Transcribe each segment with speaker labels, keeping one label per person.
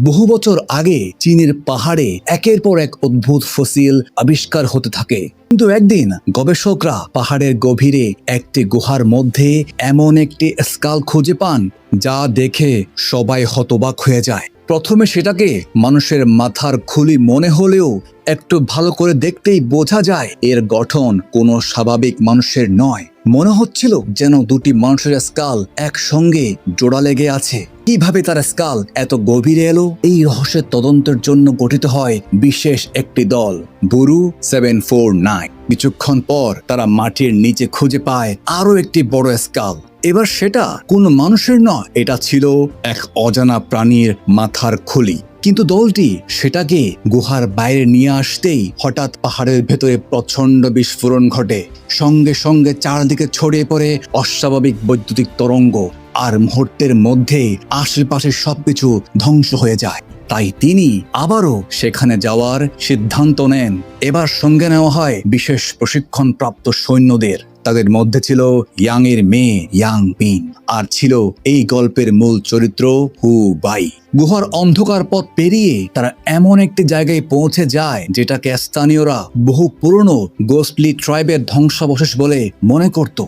Speaker 1: বহু বছর আগে চীনের পাহাড়ে একের পর এক অদ্ভুত ফসিল আবিষ্কার হতে থাকে। কিন্তু একদিন গবেষকরা পাহাড়ের গভীরে একটি গুহার মধ্যে এমন একটি স্কাল খুঁজে পান যা দেখে সবাই হতবাক হয়ে যায়। প্রথমে সেটাকে মানুষের মাথার খুলি মনে হলেও একটু ভালো করে দেখতেই বোঝা যায় এর গঠন কোনো স্বাভাবিক মানুষের নয়। মনে হচ্ছিল যেন দুটি মানুষের স্কাল একসঙ্গে জোড়া লেগে আছে। কিভাবে তার স্কাল এত গভীরে এলো? এই রহস্যের তদন্তের জন্য গঠিত হয় বিশেষ একটি দল, বুরু 749। কিছুক্ষণ পর তারা মাটির নিচে খুঁজে পায় আরো একটি বড় স্কাল। এবার সেটা কোনো মানুষের নয়, এটা ছিল এক অজানা প্রাণীর মাথার খুলি। কিন্তু দলটি সেটাকে গুহার বাইরে নিয়ে আসতেই হঠাৎ পাহাড়ের ভেতরে প্রচণ্ড বিস্ফোরণ ঘটে। সঙ্গে সঙ্গে চারদিকে ছড়িয়ে পড়ে অস্বাভাবিক বৈদ্যুতিক তরঙ্গ, আর মুহূর্তের মধ্যে আশেপাশের সবকিছু ধ্বংস হয়ে যায়। তাই তিনি আবারও সেখানে যাওয়ার সিদ্ধান্ত নেন। এবার সঙ্গে নেওয়া হয় বিশেষ প্রশিক্ষণপ্রাপ্ত সৈন্যদের। তাদের মধ্যে ছিল ইয়াং এর মেয়ে ইয়াং পিন, আর ছিল এই গল্পের মূল চরিত্র হু বাই। গুহার অন্ধকার পথ পেরিয়ে তারা এমন একটি জায়গায় পৌঁছে যায় যেটাকে স্থানীয়রা বহু পুরনো গোস্টলি ট্রাইবের ধ্বংসাবশেষ বলে মনে করত।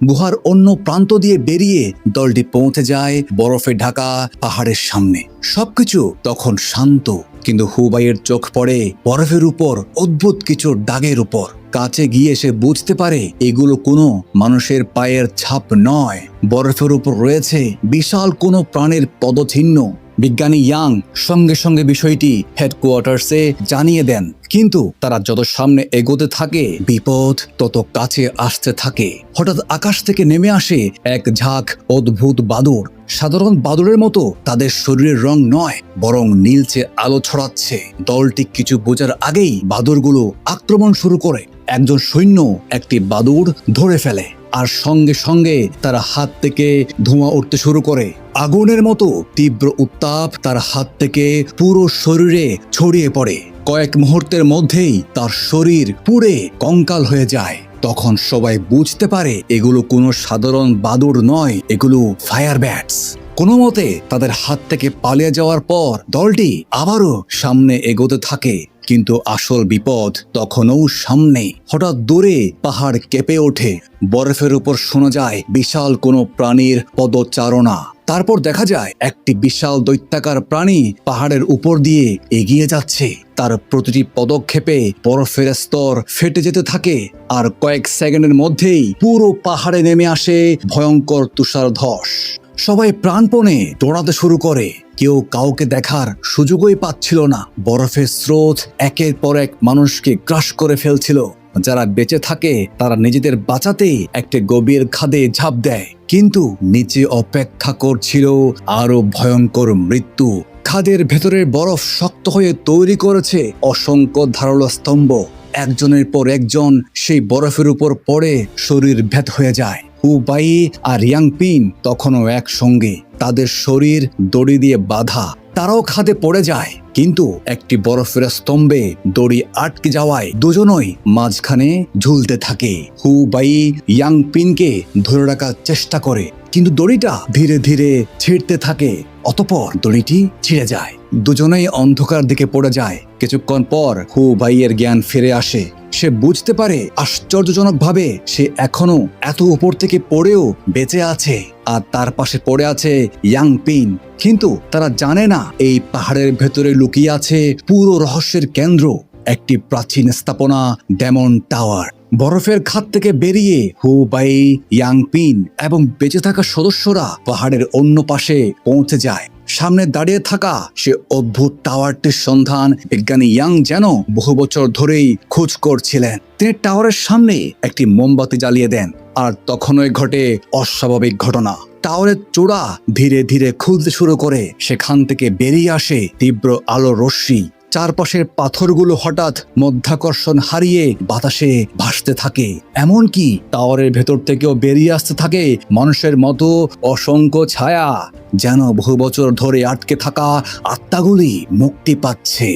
Speaker 1: গুহার অন্য প্রান্ত দিয়ে বেরিয়ে দলটি পৌঁছে যায় বরফে ঢাকা পাহাড়ের সামনে। সবকিছু তখন শান্ত, কিন্তু হুবাইয়ের চোখ পড়ে বরফের উপর অদ্ভুত কিছু দাগের উপর। কাছে গিয়ে সে বুঝতে পারে এগুলো কোনো মানুষের পায়ের ছাপ নয়, বরফের উপর রয়েছে বিশাল কোনো প্রাণীর পদচিহ্ন। বিজ্ঞানী ইয়াং সঙ্গে সঙ্গে বিষয়টি হেডকোয়ার্টার্সে জানিয়ে দেন, কিন্তু তারা যত সামনে এগোতে থাকে বিপদ তত কাছে আসতে থাকে। হঠাৎ আকাশ থেকে নেমে আসে এক ঝাঁক অদ্ভুত বাদুড়। সাধারণ বাদুড়ের মতো তাদের শরীরের রং নয়, বরং নীলচে আলো ছড়াচ্ছে। দলটি কিছু বোঝার আগেই বাদুড়গুলো আক্রমণ শুরু করে। একজন সৈন্য একটি বাদুড় ধরে ফেলে, আর সঙ্গে সঙ্গে তার হাত থেকে ধোঁয়া উঠতে শুরু করে। আগুনের মতো তীব্র উত্তাপ তার হাত থেকে পুরো শরীরে ছড়িয়ে পড়ে। কয়েক মুহূর্তের মধ্যেই তার শরীর পুড়ে কঙ্কাল হয়ে যায়। তখন সবাই বুঝতে পারে এগুলো কোনো সাধারণ বাদুড় নয়, এগুলো ফায়ার ব্যাটস। কোনো মতে তাদের হাত থেকে পালিয়ে যাওয়ার পর দলটি আবারও সামনে এগোতে থাকে, কিন্তু আসল বিপদ তখনও সামনে। হঠাৎ দূরে পাহাড় কেঁপে ওঠে, বরফের উপর শোনা যায় বিশাল কোনো প্রাণীর পদচারণা। তারপর দেখা যায় একটি বিশাল দৈত্যাকার প্রাণী পাহাড়ের উপর দিয়ে এগিয়ে যাচ্ছে। তার প্রতিটি পদক্ষেপে বরফের স্তর ফেটে যেতে থাকে, আর কয়েক সেকেন্ডের মধ্যেই পুরো পাহাড়ে নেমে আসে ভয়ঙ্কর তুষার ধস। সবাই প্রাণপণে দৌড়াতে শুরু করে, কেউ কাউকে দেখার সুযোগই পাচ্ছিল না। বরফের স্রোত একের পর এক মানুষকে গ্রাস করে ফেলছিল। যারা বেঁচে থাকে তারা নিজেদের বাঁচাতেই একটি গভীর খাদে ঝাঁপ দেয়, কিন্তু নিচে অপেক্ষা করছিল আরো ভয়ঙ্কর মৃত্যু। খাদের ভেতরের বরফ শক্ত হয়ে তৈরি করেছে অসংখ্য ধারালো স্তম্ভ। একজনের পর একজন সেই বরফের উপর পড়ে শরীর ভেদ হয়ে যায়। হু বাই আর ইয়াং পিন তখনও একসঙ্গে, তাদের শরীর দড়ি দিয়ে বাঁধা। তারাও খাদে পড়ে যায়, কিন্তু একটি বরফের স্তম্ভে দড়ি আটকে যাওয়ায় দুজনই মাঝখানে ঝুলতে থাকে। হু বাই ইয়াং পিনকে ধরে রাখার চেষ্টা করে, কিন্তু দড়িটা ধীরে ধীরে ছিঁড়তে থাকে। অতঃপর দড়িটি ছিঁড়ে যায়, দুজনেই অন্ধকার দিকে পড়ে যায়। কিছুক্ষণ পর হু ভাইয়ের জ্ঞান ফিরে আসে। সে বুঝতে পারে আশ্চর্যজনকভাবে সে এখনো এত উপর থেকে পড়েও বেঁচে আছে, আর তার পাশে পড়ে আছে ইয়াং পিন। কিন্তু তারা জানে না এই পাহাড়ের ভেতরে লুকিয়ে আছে পুরো রহস্যের কেন্দ্র, একটি প্রাচীন স্থাপনা, ডেমন টাওয়ার। বরফের খাত থেকে বেরিয়ে হু বাই, ইয়াং পিন এবং বেঁচে থাকা সদস্যরা পাহাড়ের অন্য পাশে পৌঁছে যায়। সামনে দাঁড়িয়ে থাকা সে অদ্ভুত টাওয়ারটির সন্ধান বিজ্ঞানী ইয়াং যেন বহু বছর ধরেই খোঁজ করছিলেন। তিনি টাওয়ারের সামনে একটি মোমবাতি জ্বালিয়ে দেন, আর তখনই ঘটে অস্বাভাবিক ঘটনা। টাওয়ারের চূড়া ধীরে ধীরে খুলতে শুরু করে, সেখান থেকে বেরিয়ে আসে তীব্র আলো রশ্মি। চারপাশের পাথরগুলো হঠাৎ মধ্যাকর্ষণ হারিয়ে বাতাসে ভাসতে থাকে। এমনকি টাওয়ারের ভেতর থেকেও বেরিয়ে আসতে থাকে মানুষের মতো অসংখ্য ছায়া, যেন বহু বছর ধরে আটকে থাকা আত্মাগুলি মুক্তি পাচ্ছে।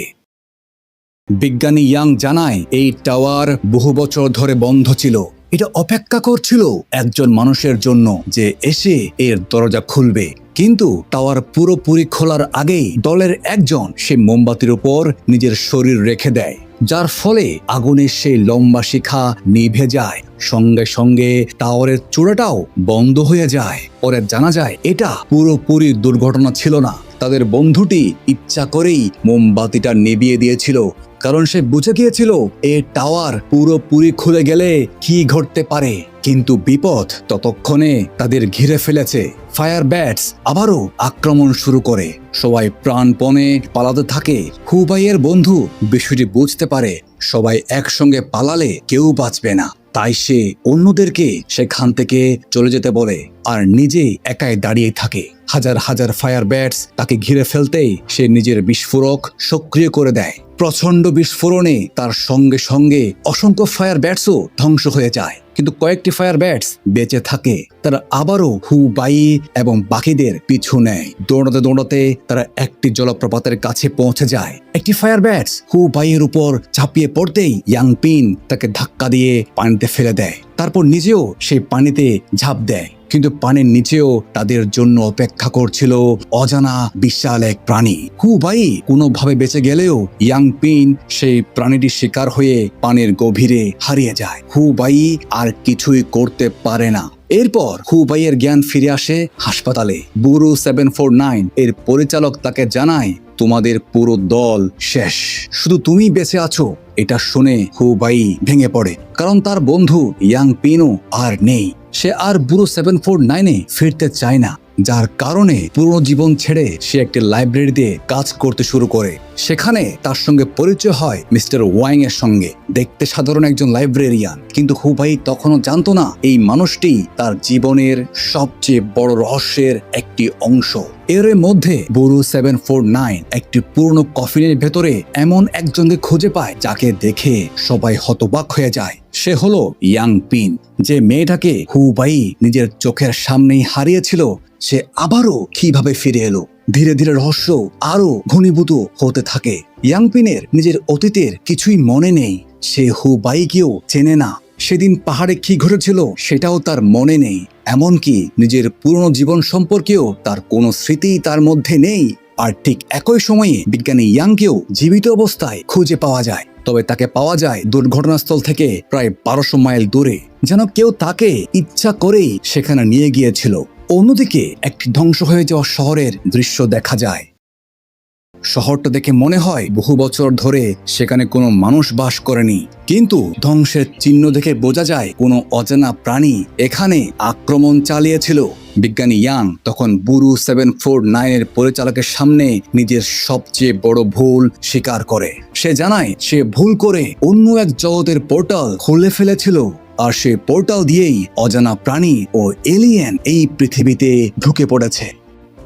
Speaker 1: বিজ্ঞানী ইয়াং জানায় এই টাওয়ার বহু বছর ধরে বন্ধ ছিল। এটা অপেক্ষা করছিল একজন মানুষের জন্য যে এসে এর দরজা খুলবে। কিন্তু টাওয়ার পুরোপুরি খোলার আগেই দলের একজন সে মোমবাতির উপর নিজের শরীর রেখে দেয়, যার ফলে আগুনের সেই লম্বা শিখা নিভে যায়। সঙ্গে সঙ্গে টাওয়ারের চূড়াটাও বন্ধ হয়ে যায়। পরে জানা যায় এটা পুরোপুরি দুর্ঘটনা ছিল না, তাদের বন্ধুটি ইচ্ছা করেই মোমবাতিটা নিভিয়ে দিয়েছিল, কারণ সে বুঝে গিয়েছিল এই টাওয়ার পুরোপুরি খুলে গেলে কি ঘটতে পারে। কিন্তু বিপদ ততক্ষণে তাদের ঘিরে ফেলেছে। ফায়ার ব্যাটস আবারও আক্রমণ শুরু করে, সবাই প্রাণপণে পালাতে থাকে। হুবাইয়ের বন্ধু বিষয়টি বুঝতে পারে সবাই একসঙ্গে পালালে কেউ বাঁচবে না, তাই সে অন্যদেরকে সেখান থেকে চলে যেতে বলে আর নিজে একাই দাঁড়িয়ে থাকে। হাজার হাজার ফায়ার ব্যাটস তাকে ঘিরে ফেলতেই সে নিজের বিস্ফোরক সক্রিয় করে দেয়। প্রচন্ড বিস্ফোরণে তার সঙ্গে সঙ্গে অসংখ্য ফায়ার ব্যাটসও ধ্বংস হয়ে যায়, কিন্তু কয়েকটি ফায়ার ব্যাটস বেঁচে থাকে। তারা আবারও হুবাই এবং বাকিদের পিছু নেয়। দৌড়াতে দৌড়াতে তারা একটি জলপ্রপাতের কাছে পৌঁছে যায়। একটি ফায়ার ব্যাটস হুবাইয়ের উপর ঝাঁপিয়ে পড়তেই ইয়াংপিন তাকে ধাক্কা দিয়ে পানিতে ফেলে দেয়, তারপর নিজেও সেই পানিতে ঝাঁপ দেয়। কিন্তু পানির নিচেও তাদের জন্য অপেক্ষা করছিল অজানা বিশাল এক প্রাণী। হুবাই কোনোভাবে বেঁচে গেলেও ইয়াংপিন সেই প্রাণীটির শিকার হয়ে পানির গভীরে হারিয়ে যায়। হুবাই আর কিছুই করতে পারে না। এরপর হুবাইয়ের জ্ঞান ফিরে আসে হাসপাতালে। বুরু 749 এর পরিচালক তাকে জানায়, তোমাদের পুরো দল শেষ, শুধু তুমি বেঁচে আছো। এটা শুনে হুবাই ভেঙে পড়ে, কারণ তার বন্ধু ইয়াংপিনও আর নেই। সে আর বুরু 749-এ ফিরতে চায় না, যার কারণে পুরো জীবন ছেড়ে সে একটি লাইব্রেরিতে কাজ করতে শুরু করে। সেখানে তার সঙ্গে পরিচয় হয় মিস্টার ওয়াং এর সঙ্গে। দেখতে সাধারণ একজন লাইব্রেরিয়ান, কিন্তু হুবাই তখনও জানতো না এই মানুষটি তার জীবনের সবচেয়ে বড় রহস্যের একটি অংশ। এর মধ্যে বুরু 749 একটি পুরনো কফিনের ভেতরে এমন একজনকে খুঁজে পায় যাকে দেখে সবাই হতবাক হয়ে যায়। সে হলো ইয়াংপিন, যে মেয়েটাকে হুবাই নিজের চোখের সামনেই হারিয়েছিল। সে আবারও কিভাবে ফিরে এলো? ধীরে ধীরে রহস্য আরো ঘনীভূত হতে থাকে। ইয়াংপিনের নিজের অতীতের কিছুই মনে নেই, সে হুবাইকেও চেনে না। সেদিন পাহাড়ে কি ঘটেছিল সেটাও তার মনে নেই, এমনকি নিজের পুরনো জীবন সম্পর্কেও তার কোনো স্মৃতি তার মধ্যে নেই। আর ঠিক একই সময়ে বিজ্ঞানী ইয়াংকেও জীবিত অবস্থায় খুঁজে পাওয়া যায়, তবে তাকে পাওয়া যায় দুর্ঘটনাস্থল থেকে প্রায় 1200 মাইল দূরে, যেন কেউ তাকে ইচ্ছা করেই সেখানে নিয়ে গিয়েছিল। অন্যদিকে একটি ধ্বংস হয়ে যাওয়া শহরের দৃশ্য দেখা যায়। শহরটা দেখে মনে হয় বহু বছর ধরে সেখানে কোনো মানুষ বাস করেনি, কিন্তু ধ্বংসের চিহ্ন দেখে বোঝা যায় কোনো অজানা প্রাণী এখানে আক্রমণ চালিয়েছিল। বিজ্ঞানী ইয়াং তখন বুরু 749 এর পরিচালকের সামনে নিজের সবচেয়ে বড় ভুল স্বীকার করে। সে জানায় সে ভুল করে অন্য এক জগতের পোর্টাল খুলে ফেলেছিল, আর সে পোর্টাল দিয়েই অজানা প্রাণী ও এলিয়েন এই পৃথিবীতে ঢুকে পড়েছে।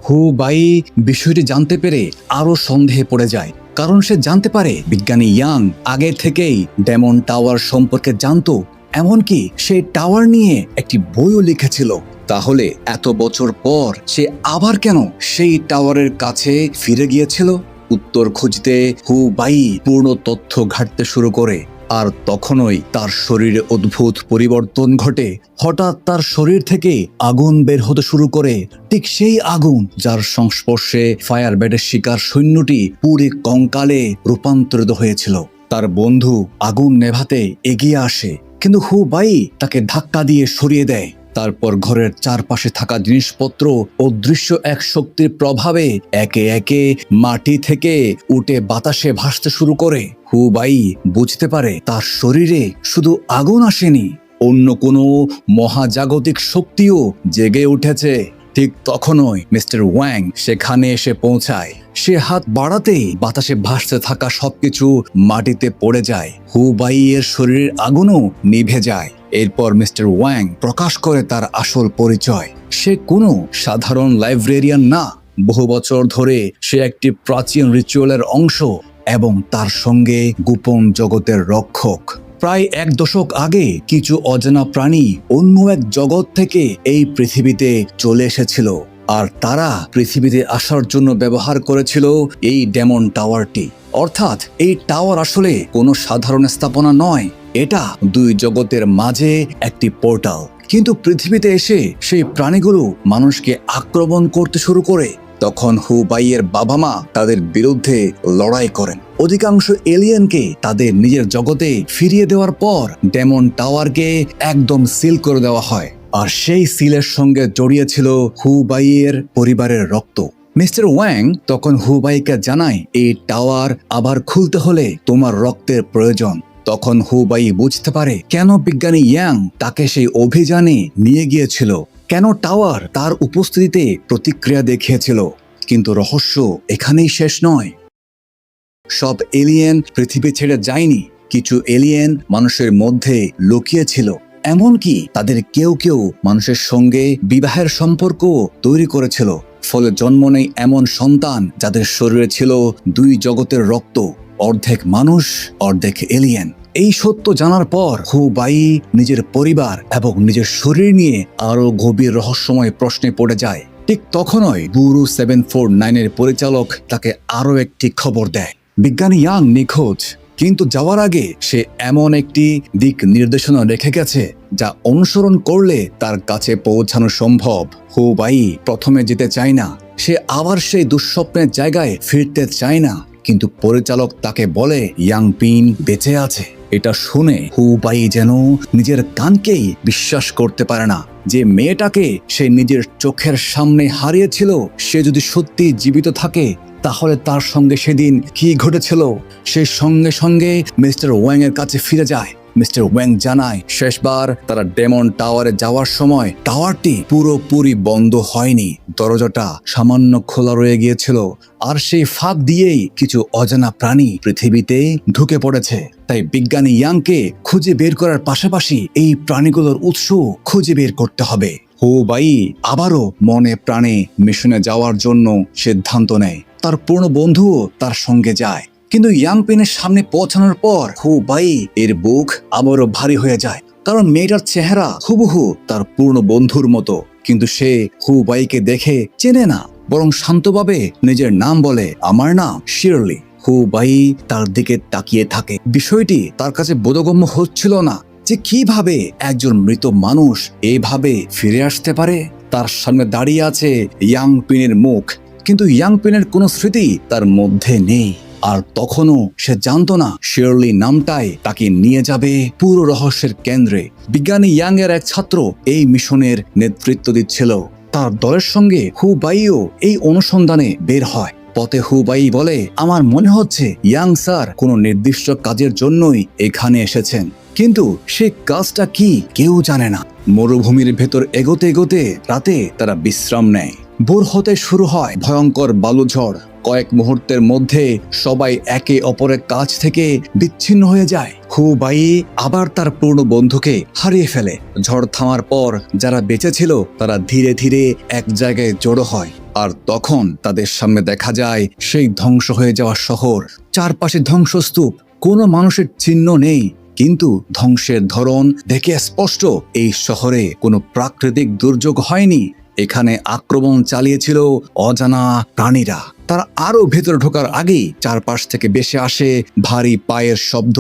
Speaker 1: হুবাই বিষয়টি জানতে পেরে আরো সন্দেহে পড়ে যায়, কারণ সে জানতে পারে বিজ্ঞানী ইয়াং আগে থেকেই ডেমন টাওয়ার সম্পর্কে জানতো, এমনকি সে টাওয়ার নিয়ে একটি বইও লিখেছিল। তাহলে এত বছর পর সে আবার কেন সেই টাওয়ারের কাছে ফিরে গিয়েছিল? উত্তর খুঁজতে হুবাই পূর্ণ তথ্য ঘাঁটতে শুরু করে। আর তখনই তার শরীরে অদ্ভুত পরিবর্তন ঘটে। হঠাৎ তার শরীর থেকে আগুন বের হতে শুরু করে, ঠিক সেই আগুন যার সংস্পর্শে ফায়ার ব্যাটের শিকার সৈন্যটি পুরে কঙ্কালে রূপান্তরিত হয়েছিল। তার বন্ধু আগুন নেভাতে এগিয়ে আসে, কিন্তু হুবাই তাকে ধাক্কা দিয়ে সরিয়ে দেয়। তারপর ঘরের চারপাশে থাকা জিনিসপত্র অদৃশ্য এক শক্তির প্রভাবে একে একে মাটি থেকে উঠে বাতাসে ভাসতে শুরু করে। হুবাই বুঝতে পারে তার শরীরে শুধু আগুন আসেনি, অন্য কোনো মহাজাগতিক শক্তিও জেগে উঠেছে। ঠিক তখনই মিস্টার ওয়াং সেখানে এসে পৌঁছায়। সে হাত বাড়াতেই বাতাসে ভাসতে থাকা সবকিছু মাটিতে পড়ে যায়। হুবাই এর শরীরের আগুনও নিভে যায়। এরপর মিস্টার ওয়াং প্রকাশ করে তার আসল পরিচয়। সে কোনো সাধারণ লাইব্রেরিয়ান না, বহু বছর ধরে সে একটি প্রাচীন রিচুয়ালের অংশ এবং তার সঙ্গে গোপন জগতের রক্ষক। প্রায় 1 দশক আগে কিছু অজানা প্রাণী অন্য এক জগৎ থেকে এই পৃথিবীতে চলে এসেছিল, আর তারা পৃথিবীতে আসার জন্য ব্যবহার করেছিল এই ডেমন টাওয়ারটি। অর্থাৎ এই টাওয়ার আসলে কোনো সাধারণ স্থাপনা নয়, এটা দুই জগতের মাঝে একটি পোর্টাল। কিন্তু পৃথিবীতে এসে সেই প্রাণীগুলো মানুষকে আক্রমণ করতে শুরু করে। তখন হুবাইয়ের বাবা মা তাদের বিরুদ্ধে লড়াই করেন। অধিকাংশ এলিয়েনকে তাদের নিজের জগতে ফিরিয়ে দেওয়ার পর ডেমন টাওয়ারকে একদম সিল করে দেওয়া হয়। আর সেই সিলের সঙ্গে জড়িয়ে ছিল হুবাইয়ের পরিবারের রক্ত। মিস্টার ওয়াং তখন হুবাইকে জানায়, এই টাওয়ার আবার খুলতে হলে তোমার রক্তের প্রয়োজন। তখন হুবাই বুঝতে পারে কেন বিজ্ঞানী ইয়াং তাকে সেই অভিযানে নিয়ে গিয়েছিল, কেন টাওয়ার তার উপস্থিতিতে প্রতিক্রিয়া দেখিয়েছিল। কিন্তু রহস্য এখানেই শেষ নয়। সব এলিয়েন পৃথিবী ছেড়ে যায়নি, কিছু এলিয়েন মানুষের মধ্যে লুকিয়েছিল। এমনকি তাদের কেউ কেউ মানুষের সঙ্গে বিবাহের সম্পর্ক তৈরি করেছিল। ফলে জন্ম নেয় এমন সন্তান যাদের শরীরে ছিল দুই জগতের রক্ত, অর্ধেক মানুষ অর্ধেক এলিয়েন। এই সত্য জানার পর হুবাই নিজের পরিবার এবং নিজের শরীর নিয়ে আরো গভীর রহস্যময় প্রশ্নে পড়ে যায়। ঠিক তখনই বুরু 749-এর পরিচালক তাকে আরো একটি খবর দেয়, বিজ্ঞানী ইয়াং নিখোঁজ। কিন্তু যাওয়ার আগে সে এমন একটি দিক নির্দেশনা রেখে গেছে যা অনুসরণ করলে তার কাছে পৌঁছানো সম্ভব। হুবাই প্রথমে যেতে চায় না, সে আবার সেই দুঃস্বপ্নের জায়গায় ফিরতে চায় না। কিন্তু পরিচালক তাকে বলে ইয়াং পিন বেঁচে আছে। এটা শুনে হুবাই যেন নিজের কানকেই বিশ্বাস করতে পারে না। যে মেয়েটাকে সে নিজের চোখের সামনে হারিয়েছিল, সে যদি সত্যি জীবিত থাকে তাহলে তার সঙ্গে সেদিন কি ঘটেছিল। সে সঙ্গে সঙ্গে মিস্টার ওয়াং এর কাছে ফিরে যায়। মিস্টার ওয়াং জানায়, শেষবার তারা ডেমন টাওয়ারে যাওয়ার সময় টাওয়ারটি পুরোপুরি বন্ধ হয়নি, দরজাটা সামান্য খোলা রয়ে গিয়েছিল। আর সেই ফাঁক দিয়েই কিছু অজানা প্রাণী পৃথিবীতে ঢুকে পড়েছে। তাই বিজ্ঞানী ইয়াংকে খুঁজে বের করার পাশাপাশি এই প্রাণীগুলোর উৎস খুঁজে বের করতে হবে। হুবাই আবারও মনে প্রাণে মিশনে যাওয়ার জন্য সিদ্ধান্ত নেয়। তার পুরনো বন্ধুও তার সঙ্গে যায়। কিন্তু ইয়াং পিনের সামনে পৌঁছানোর পর হুবাই এর বুক আবারও ভারী হয়ে যায়, কারণ মেয়েটার চেহারা হুবহু তার পুরনো বন্ধুর মতো। কিন্তু সে হুবাইকে দেখে চেনে না, বরং শান্তভাবে নিজের নাম বলে, আমার নাম শিরলি। হুবাই তার দিকে তাকিয়ে থাকে। বিষয়টি তার কাছে বোধগম্য হচ্ছিল না যে কিভাবে একজন মৃত মানুষ এইভাবে ফিরে আসতে পারে। তার সামনে দাঁড়িয়ে আছে ইয়াং পিনের মুখ, কিন্তু ইয়াং পিনের কোনো স্মৃতি তার মধ্যে নেই। আর তখনও সে জানতো না শিরলি নামটাই তাকে নিয়ে যাবে পুরো রহস্যের কেন্দ্রে। বিজ্ঞানী ইয়াং এর এক ছাত্র এই মিশনের নেতৃত্ব দিচ্ছিল। তার দলের সঙ্গে হুবাইও এই অনুসন্ধানে বের হয়। পথে হুবাই বলে, আমার মনে হচ্ছে ইয়াং স্যার কোনো নির্দিষ্ট কাজের জন্যই এখানে এসেছেন, কিন্তু সে কাজটা কি কেউ জানে না। মরুভূমির ভেতর এগোতে এগোতে রাতে তারা বিশ্রাম নেয়। ভোর হতে শুরু হয় ভয়ঙ্কর বালুঝড়। কয়েক মুহূর্তের মধ্যে সবাই একে অপরের কাছ থেকে বিচ্ছিন্ন হয়ে যায়। হুবাই আবার তার পূর্ণ বন্ধুকে হারিয়ে ফেলে। ঝড় থামার পর যারা বেঁচে ছিল তারা ধীরে ধীরে এক জায়গায় জড়ো হয়। আর তখন তাদের সামনে দেখা যায় সেই ধ্বংস হয়ে যাওয়া শহর। চারপাশে ধ্বংসস্তূপ, কোনো মানুষের চিহ্ন নেই। কিন্তু ধ্বংসের ধরন দেখে স্পষ্ট এই শহরে কোনো প্রাকৃতিক দুর্যোগ হয়নি। এখানে আক্রমণ চালিয়েছিল অজানা প্রাণীরা। তারা আরো ভেতরে ঢোকার আগেই চারপাশ থেকে ভেসে আসে ভারী পায়ের শব্দ।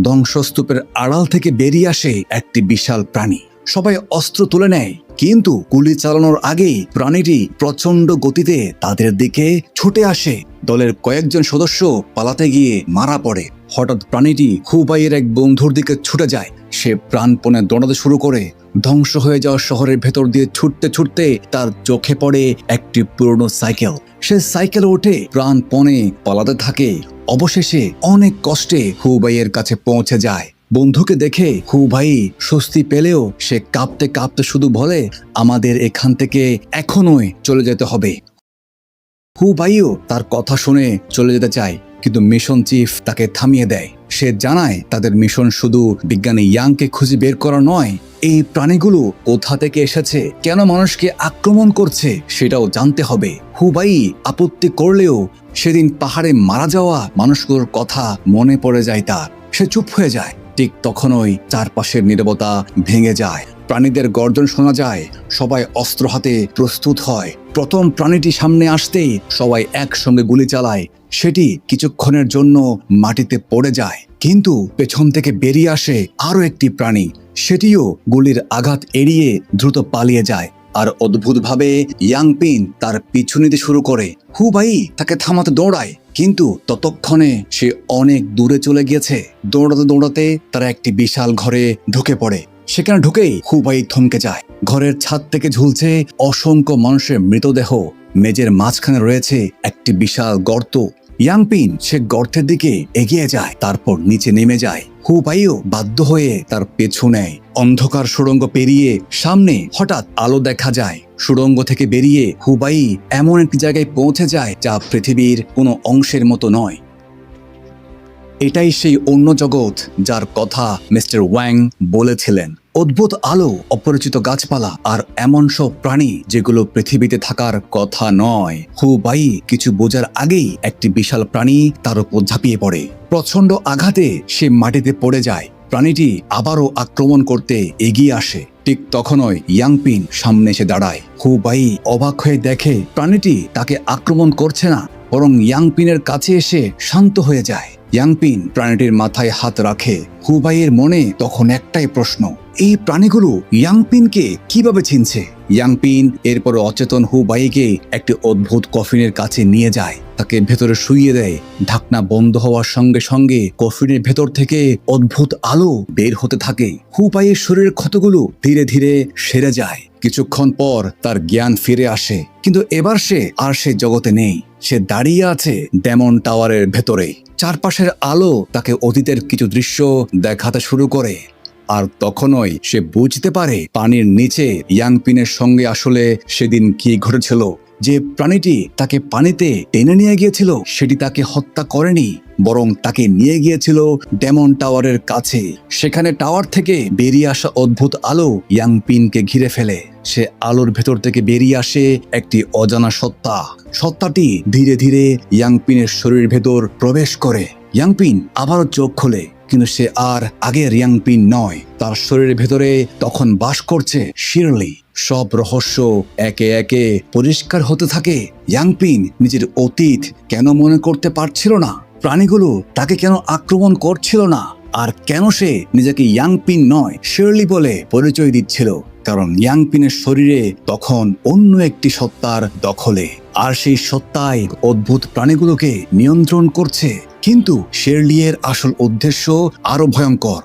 Speaker 1: ধ্বংসস্তূপের আড়াল থেকে বেরিয়ে আসে একটি বিশাল প্রাণী। সবাই অস্ত্র তুলে নেয়, কিন্তু গুলি চালানোর আগেই প্রাণীটি প্রচন্ড গতিতে তাদের দিকে ছুটে আসে। দলের কয়েকজন সদস্য পালাতে গিয়ে মারা পড়ে। হঠাৎ প্রাণীটি হুবাইয়ের এক বন্ধুর দিকে ছুটে যায়। সে প্রাণপণে দৌড়াতে শুরু করে। ধ্বংস হয়ে যাওয়া শহরের ভেতর দিয়ে ছুটতে ছুটতে তার চোখে পড়ে একটি পুরনো সাইকেল। সে সাইকেলে উঠে প্রাণপণে পালাতে থাকে। অবশেষে অনেক কষ্টে হুবাইয়ের কাছে পৌঁছে যায়। বন্ধুকে দেখে হুবাই স্বস্তি পেলেও সে কাঁপতে কাঁপতে শুধু বলে, আমাদের এখান থেকে এখনই চলে যেতে হবে। হুবাইও তার কথা শুনে চলে যেতে চায়, কিন্তু মিশন চিফ তাকে থামিয়ে দেয়। সে জানায় তাদের মিশন শুধু বিজ্ঞানী ইয়াংকে খুঁজে বের করা নয়, এই প্রাণীগুলো কোথা থেকে এসেছে, কেন মানুষকে আক্রমণ করছে সেটাও জানতে হবে। হুবাই আপত্তি করলেও সেদিন পাহাড়ে মারা যাওয়া মানুষগুলোর কথা মনে পড়ে যায় তার। সে চুপ হয়ে যায়। ঠিক তখনই চারপাশের নীরবতা ভেঙে যায়। প্রাণীদের গর্জন শোনা যায়। সবাই অস্ত্র হাতে প্রস্তুত হয়। প্রথম প্রাণীটি সামনে আসতেই সবাই একসঙ্গে গুলি চালায়। সেটি কিছুক্ষণের জন্য মাটিতে পড়ে যায়। কিন্তু পেছন থেকে বেরিয়ে আসে আরো একটি প্রাণী। সেটিও গুলির আঘাত এড়িয়ে দ্রুত পালিয়ে যায়। আর অদ্ভুতভাবে ইয়াংপিন তার পিছু নিতে শুরু করে। হুবাই তাকে থামাতে দৌড়ায়, কিন্তু ততক্ষণে সে অনেক দূরে চলে গিয়েছে। দৌড়াতে দৌড়াতে তারা একটি বিশাল ঘরে ঢুকে পড়ে। সেখানে ঢুকেই হুবাই থমকে যায়। ঘরের ছাদ থেকে ঝুলছে অসংখ্য মানুষের মৃতদেহ। মেঝের মাঝখানে রয়েছে একটি বিশাল গর্ত। ইয়াংপিন সে গর্তের দিকে এগিয়ে যায়, তারপর নিচে নেমে যায়। হুবাইও বাধ্য হয়ে তার পেছু নেয়। অন্ধকার সুড়ঙ্গ পেরিয়ে সামনে হঠাৎ আলো দেখা যায়। সুড়ঙ্গ থেকে বেরিয়ে হুবাই এমন একটি জায়গায় পৌঁছে যায় যা পৃথিবীর কোনো অংশের মতো নয়। এটাই সেই অন্য জগৎ যার কথা মিস্টার ওয়াং বলেছিলেন। অদ্ভুত আলো, অপরিচিত গাছপালা আর এমন সব প্রাণী যেগুলো পৃথিবীতে থাকার কথা নয়। হুবাই কিছু বোঝার আগেই একটি বিশাল প্রাণী তার উপর ঝাঁপিয়ে পড়ে। প্রচণ্ড আঘাতে সে মাটিতে পড়ে যায়। প্রাণীটি আবারও আক্রমণ করতে এগিয়ে আসে। ঠিক তখনই ইয়াংপিন সামনে এসে দাঁড়ায়। হুবাই অবাক হয়ে দেখে প্রাণীটি তাকে আক্রমণ করছে না, বরং ইয়াংপিনের কাছে এসে শান্ত হয়ে যায়। ইয়াংপিন প্রাণীটির মাথায় হাত রাখে। হুবাইয়ের মনে তখন একটাই প্রশ্ন, এই প্রাণীগুলো ইয়াংপিনকে কিভাবে চিনছে? ইয়াংপিন এরপর অচেতন হুবাইকে একটি অদ্ভুত কফিনের কাছে নিয়ে যায়, তাকে ভেতরে শুইয়ে দেয়। ঢাকনা বন্ধ হওয়ার সঙ্গে সঙ্গে কফিনের ভেতর থেকে অদ্ভুত আলো বের হতে থাকে। হুবাইয়ের শরীরের ক্ষতগুলো ধীরে ধীরে সেরে যায়। কিছুক্ষণ পর তার জ্ঞান ফিরে আসে, কিন্তু এবার সে আর সে জগতে নেই। সে দাঁড়িয়ে আছে ডেমন টাওয়ারের ভেতরে। চারপাশের আলো তাকে অতীতের কিছু দৃশ্য দেখাতে শুরু করে। আর তখনই সে বুঝতে পারে পানির নিচে ইয়াংপিনের সঙ্গে আসলে সেদিন কি ঘটেছিল। যে প্রাণীটি তাকে পানিতে টেনে নিয়ে গিয়েছিল সেটি তাকে হত্যা করেনি, বরং তাকে নিয়ে গিয়েছিল ডেমন টাওয়ারের কাছে। সেখানে টাওয়ার থেকে বেরিয়ে আসা অদ্ভুত আলো ইয়াংপিনকে ঘিরে ফেলে। সে আলোর ভেতর থেকে বেরিয়ে আসে একটি অজানা সত্তা। সত্তাটি ধীরে ধীরে ইয়াংপিনের শরীরের ভেতর প্রবেশ করে। ইয়াংপিন আবারও চোখ খোলে, কিন্তু সে আর আগের ইয়াংপিন নয়। তার শরীরের ভেতরে তখন বাস করছে শিরলি। সব রহস্য একে একে পরিষ্কার হতে থাকে। ইয়াংপিন নিজের অতীত কেন মনে করতে পারছিল না, প্রাণীগুলো তাকে কেন আক্রমণ করছিল না, আর কেন সে নিজেকে ইয়াংপিন নয় শিরলি বলে পরিচয় দিচ্ছিল। কারণ ইয়াংপিনের শরীরে তখন অন্য একটি সত্তার দখলে, আর সেই সত্তাই অদ্ভুত প্রাণীগুলোকে নিয়ন্ত্রণ করছে। কিন্তু শিরলিয়ের আসল উদ্দেশ্য আরো ভয়ঙ্কর।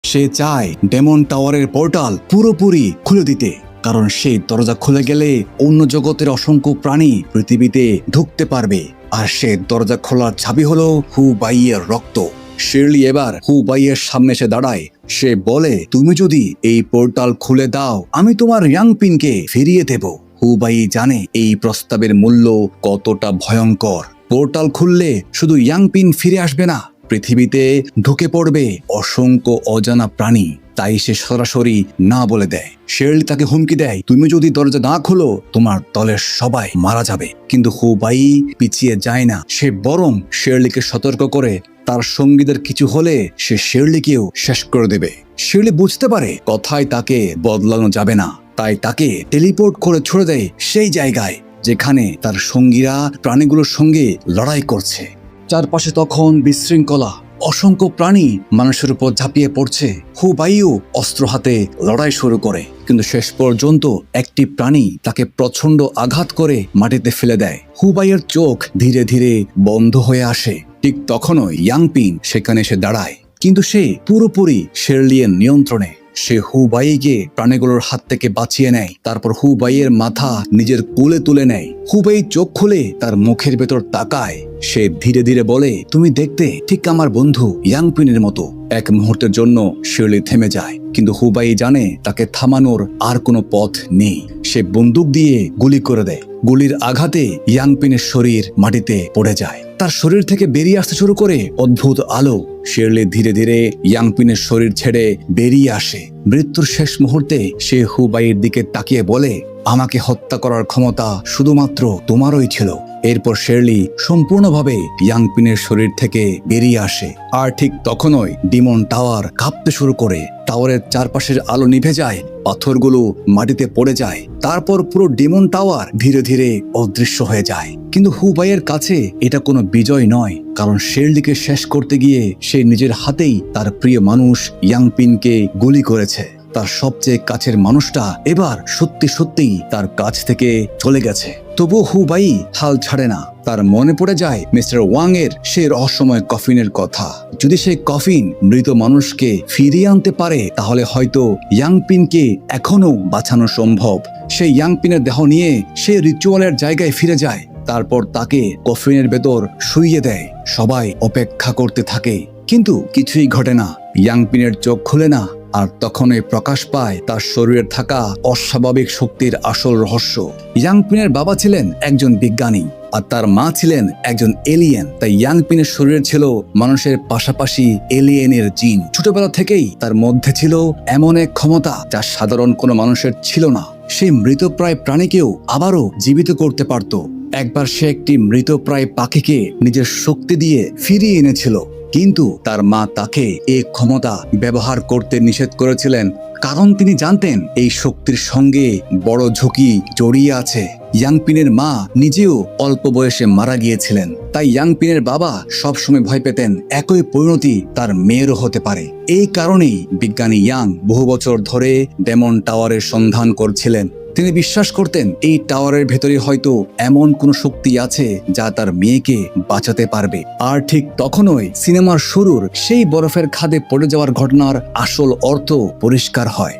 Speaker 1: সে চায় ডেমন টাওয়ারের পোর্টাল পুরোপুরি খুলে দিতে, কারণ সেই দরজা খুলে গেলে অন্য জগতের অসংখ্য প্রাণী পৃথিবীতে ঢুকতে পারবে। আর সে দরজা খোলার চাবি হলো হুবাইয়ের রক্ত। শিরলি এবার হুবাইয়ের সামনে এসে দাঁড়ায়। সে বলে, তুমি যদি এই পোর্টাল খুলে দাও, আমি তোমার ইয়াংপিনকে ফিরিয়ে দেব। হুবাই জানে এই প্রস্তাবের মূল্য কতটা ভয়ঙ্কর। পোর্টাল খুললে শুধু ইয়াংপিন ফিরে আসবে না, পৃথিবীতে ঢুকে পড়বে অসংখ্য অজানা প্রাণী। তাই সে সরাসরি না বলে দেয়। শিরলি তাকে হুমকি দেয়, তুমি যদি দরজা না খোলো তোমার দলের সবাই মারা যাবে। কিন্তু হুবাই পিছিয়ে যায় না। সে বরং শিরলিকে সতর্ক করে তার সঙ্গীদের কিছু হলে সে শিরলিকেও শেষ করে দেবে। শিরলি বুঝতে পারে কথায় তাকে বদলানো যাবে না, তাই তাকে টেলিপোর্ট করে ছুড়ে দেয় সেই জায়গায় যেখানে তার সঙ্গীরা প্রাণীগুলোর সঙ্গে লড়াই করছে। চারপাশে তখন বিশৃঙ্খলা, অসংখ্য প্রাণী মানুষের উপর ঝাঁপিয়ে পড়ছে। হুবাইও অস্ত্র হাতে লড়াই শুরু করে, কিন্তু শেষ পর্যন্ত একটি প্রাণী তাকে প্রচণ্ড আঘাত করে মাটিতে ফেলে দেয়। হুবাইয়ের চোখ ধীরে ধীরে বন্ধ হয়ে আসে। ঠিক তখনই ইয়াংপিন সেখানে এসে দাঁড়ায়, কিন্তু সে পুরোপুরি শিরলিয়ের নিয়ন্ত্রণে। সে হুবাইকে প্রাণীগুলোর হাত থেকে বাঁচিয়ে নেয়। তারপর হুবাইয়ের মাথা নিজের কোলে তুলে নেয়। হুবাই চোখ খুলে তার মুখের ভেতর তাকায়। সে ধীরে ধীরে বলে, তুমি দেখতে ঠিক আমার বন্ধু ইয়াংপিনের মতো। এক মুহূর্তের জন্য শিরলি থেমে যায়, কিন্তু হুবাই জানে তাকে থামানোর আর কোনো পথ নেই। সে বন্দুক দিয়ে গুলি করে দেয়। গুলির আঘাতে ইয়াংপিনের শরীর মাটিতে পড়ে যায়। তার শরীর থেকে বেরিয়ে আসতে শুরু করে অদ্ভুত আলো। শিরলি ধীরে ধীরে ইয়াংপিনের শরীর ছেড়ে বেরিয়ে আসে। মৃত্যুর শেষ মুহূর্তে সে হুবাইয়ের দিকে তাকিয়ে বলে, আমাকে হত্যা করার ক্ষমতা শুধুমাত্র তোমারই ছিল। এরপর শেরলি সম্পূর্ণভাবে ইয়াংপিনের শরীর থেকে বেরিয়ে আসে। আর ঠিক তখনই ডিমন টাওয়ার কাঁপতে শুরু করে। টাওয়ারের চারপাশের আলো নিভে যায়, পাথরগুলো মাটিতে পড়ে যায়। তারপর পুরো ডিমন টাওয়ার ধীরে ধীরে অদৃশ্য হয়ে যায়। কিন্তু হুবাইয়ের কাছে এটা কোনো বিজয় নয়, কারণ শেরলিকে শেষ করতে গিয়ে সে নিজের হাতেই তার প্রিয় মানুষ ইয়াংপিনকে গুলি করেছে। তার সবচেয়ে কাছের মানুষটা এবার সত্যি সত্যিই তার কাছ থেকে চলে গেছে। তবু হুবাই হাল ছাড়ে না। তার মনে পড়ে যায় মিস্টার ওয়াং এর সেই রহস্যময় কফিনের কথা। যদি সেই কফিন মৃত মানুষকে ফিরিয়ে আনতে পারে, তাহলে হয়তো ইয়াংপিনকে এখনো বাঁচানো সম্ভব। সেই ইয়াংপিনের দেহ নিয়ে সে রিচুয়ালের জায়গায় ফিরে যায়। তারপর তাকে কফিনের ভেতর শুইয়ে দেয়। সবাই অপেক্ষা করতে থাকে, কিন্তু কিছুই ঘটে না। ইয়াংপিনের চোখ খুলে না। আর তখনই প্রকাশ পায় তার শরীরে থাকা অস্বাভাবিক শক্তির আসল রহস্য। ইয়াংপিনের বাবা ছিলেন একজন বিজ্ঞানী, আর তার মা ছিলেন একজন এলিয়েন। তাই ইয়াংপিনের শরীরে ছিল মানুষের পাশাপাশি এলিয়েনের জিন। ছোটবেলা থেকেই তার মধ্যে ছিল এমন এক ক্ষমতা যা সাধারণ কোনো মানুষের ছিল না। সে মৃতপ্রায় প্রাণীকেও আবারও জীবিত করতে পারত। একবার সে একটি মৃতপ্রায় পাখিকে নিজের শক্তি দিয়ে ফিরিয়ে এনেছিল, কিন্তু তার মা তাকে এই ক্ষমতা ব্যবহার করতে নিষেধ করেছিলেন, কারণ তিনি জানতেন এই শক্তির সঙ্গে বড় ঝুঁকি জড়িয়ে আছে। ইয়াংপিনের মা নিজেও অল্প বয়সে মারা গিয়েছিলেন, তাই ইয়াংপিনের বাবা সবসময় ভয় পেতেন একই পরিণতি তার মেয়েরও হতে পারে। এই কারণেই বিজ্ঞানী ইয়াং বহু বছর ধরে ডেমন টাওয়ারের সন্ধান করছিলেন। তিনি বিশ্বাস করতেন এই টাওয়ারের ভেতরে হয়তো এমন কোনো শক্তি আছে যা তার মেয়েকে বাঁচাতে পারবে। আর ঠিক তখনই সিনেমার শুরুর সেই বরফের খাদে পড়ে যাওয়ার ঘটনার আসল অর্থ পরিষ্কার হয়।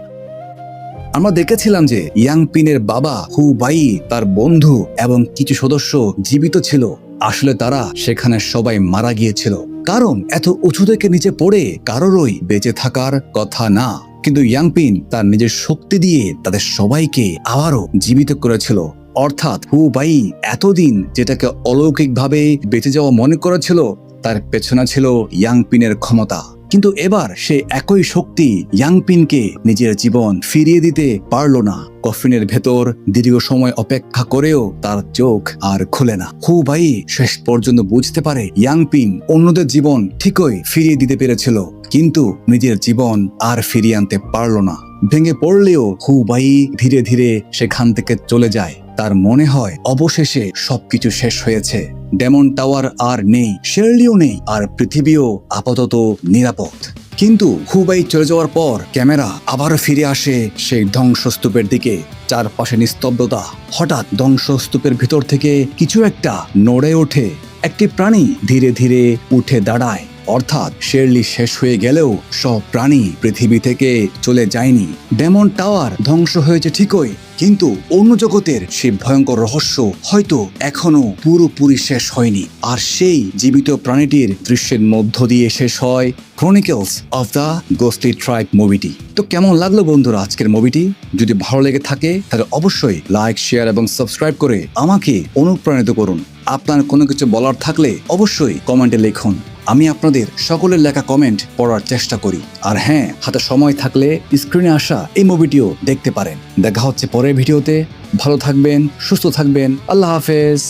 Speaker 1: আমরা দেখেছিলাম যে ইয়াংপিনের বাবা হুবাই, তার বন্ধু এবং কিছু সদস্য জীবিত ছিল। আসলে তারা সেখানে সবাই মারা গিয়েছিল, কারণ এত উঁচু থেকে নিচে পড়ে কারোরই বেঁচে থাকার কথা না। কিন্তু ইয়াংপিন তার নিজের শক্তি দিয়ে তাদের সবাইকে আবারও জীবিত করেছিল। অর্থাৎ হুবাই এতদিন যেটাকে অলৌকিকভাবে বেঁচে যাওয়া মনে করেছিল, তার পেছনে ছিল ইয়াংপিনের ক্ষমতা। কিন্তু এবার সে একই শক্তি ইয়াংপিনকে নিজের জীবন ফিরিয়ে দিতে পারল না। কফিনের ভেতর দীর্ঘ সময় অপেক্ষা করেও তার চোখ আর খুলে না। হুবাই শেষ পর্যন্ত বুঝতে পারে ইয়াংপিন অন্যদের জীবন ঠিকই ফিরিয়ে দিতে পেরেছিল, কিন্তু নিজের জীবন আর ফিরিয়ে আনতে পারল না। ভেঙে পড়লেও হুবাই ধীরে ধীরে সেখান থেকে চলে যায়। তার মনে হয় অবশেষে সবকিছু শেষ হয়েছে। ডেমন টাওয়ার আর নেই, শেরলিও নেই, আর পৃথিবীও আপাতত নিরাপদ। কিন্তু হুবাই চলে যাওয়ার পর ক্যামেরা আবারও ফিরে আসে সেই ধ্বংসস্তূপের দিকে। চারপাশে নিস্তব্ধতা। হঠাৎ ধ্বংসস্তূপের ভিতর থেকে কিছু একটা নড়ে ওঠে। একটি প্রাণী ধীরে ধীরে উঠে দাঁড়ায়। অর্থাৎ শেরলি শেষ হয়ে গেলেও সব প্রাণী পৃথিবী থেকে চলে যায়নি। ডেমন টাওয়ার ধ্বংস হয়েছে ঠিকই, কিন্তু অন্য জগতের সেই ভয়ঙ্কর রহস্য হয়তো এখনো পুরোপুরি শেষ হয়নি। আর সেই জীবিত প্রাণীটির দৃশ্যের মধ্য দিয়ে শেষ হয় ক্রনিকলস অফ দ্য গোস্টলি ট্রাইব মুভিটি। তো কেমন লাগলো বন্ধুরা আজকের মুভিটি? যদি ভালো লেগে থাকে তাহলে অবশ্যই লাইক, শেয়ার এবং সাবস্ক্রাইব করে আমাকে অনুপ্রাণিত করুন। আপনার কোনো কিছু বলার থাকলে অবশ্যই কমেন্টে লিখুন। আমি আপনাদের সকলের লেখা কমেন্ট পড়ার চেষ্টা করি। আর হ্যাঁ, হাতে সময় থাকলে স্ক্রিনে আসা এই মুভিটিও দেখতে পারেন। দেখা হচ্ছে পরের ভিডিওতে। ভালো থাকবেন, সুস্থ থাকবেন। আল্লাহ হাফেজ।